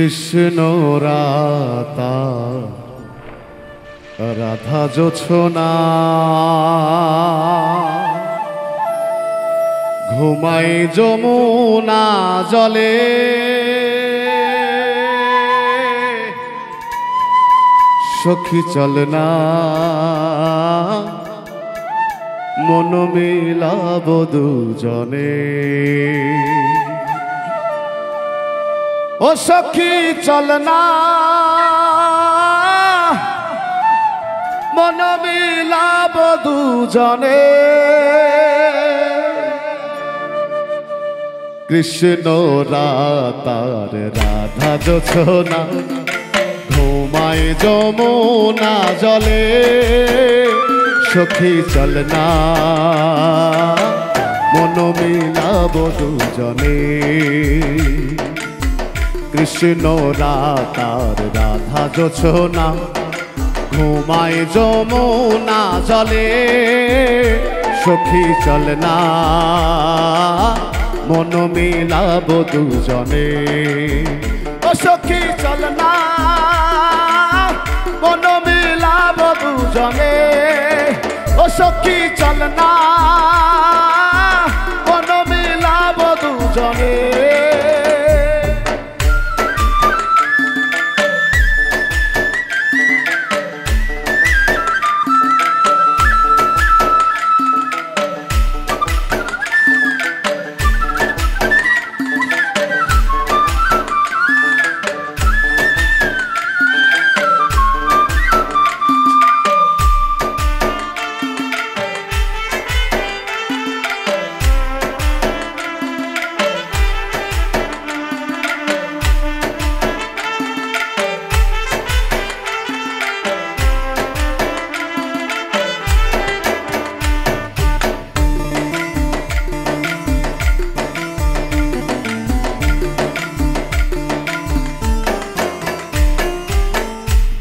কৃষ্ণ রাতা রাধা জোছনা ঘুমাই যমুনা জলে সখী চল না মন মিলাব দুজনে ও সখী চল না মন মিলাব দুজনে কৃষ্ণ রাতার রাধা জোছনা ঘুমায় যমুনা জলে সখী চল না মন মিলাব দুজনে কৃষ্ণ রাতার রাধা জোছনা ঘুমায় যমুনা জলে সখী চল না মন মিলাব দুজনে ও সখী চল না মন মিলাব দুজনে ও সখী চল না মন মিলাব দুজনে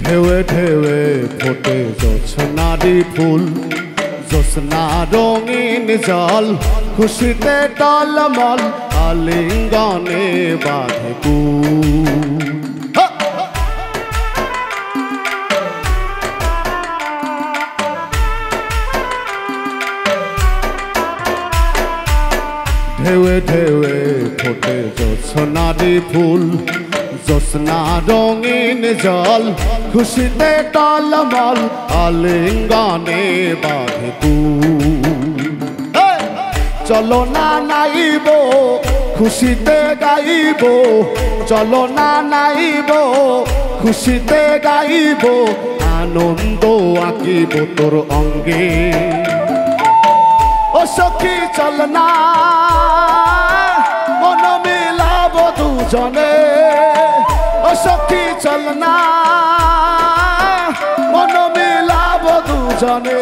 ঢেউয়ে ঢেউয়ে ফোটে জোছনারি ফুল জোছনা রঙিন জল খুশিতে টলমল আলিঙ্গনে বাঁধে কুল ঢেউয়ে ঢেউয়ে ফোটে জোছনারি ফুল জোছনা রঙিন জল খুশিতে টলমল আলিঙ্গনে বাঁধে কুল চলো না নাইব খুশিতে গাইব চলো না নাইব খুশিতে গাইব আনন্দ আঁকিব তোর অঙ্গে ও সখী চল না মন মিলাব দুজনে ও সখী চল না মন মিলাব দুজনে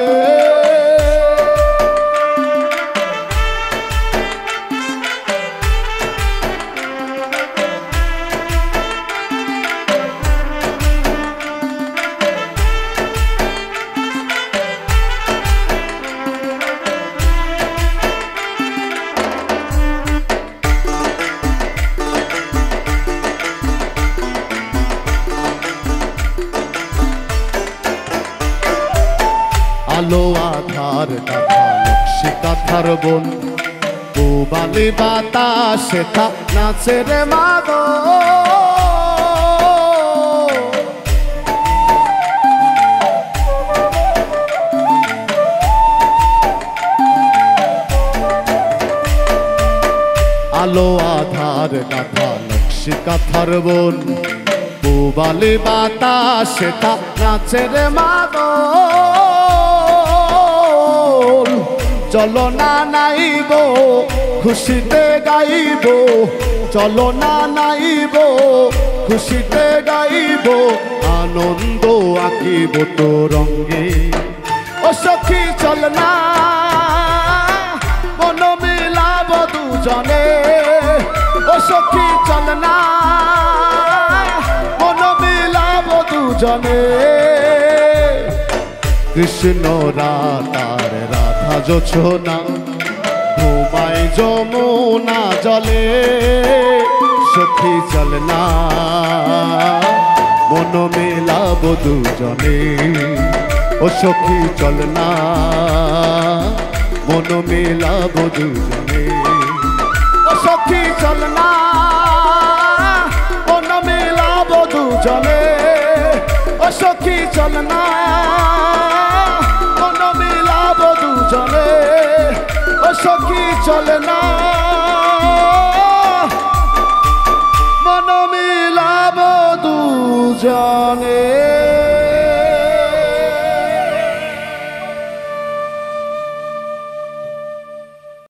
আলো আধার কাঁথা নকশি কাঁথার বন পুবালি বাতাসে নাচে রে মাগো আলো আধার কাঁথা নকশি কাঁথার বন পুবালি বাতাসে নাচে রে মাগো চলো না নাইব খুশিতে গাইব চলো না নাইব খুশিতে গাইব আনন্দ আঁকিব তোর রঙে ও সখী চল না মন মিলাব দুজনে ও সখী চল না মন মিলাব দুজনে কৃষ্ণ রাতার রাধা জোছনা ঘুমায় যমুনা জলে সখী চল না মন মেলাবো দুজনে ও সখী চল না মন মেলাবো দুজনে ও সখী চল না মন মেলাবো দুজনে ও সখী চল না মন মেলাবো দুজনে ও সখী চল না মন মেলাবো দুজনে।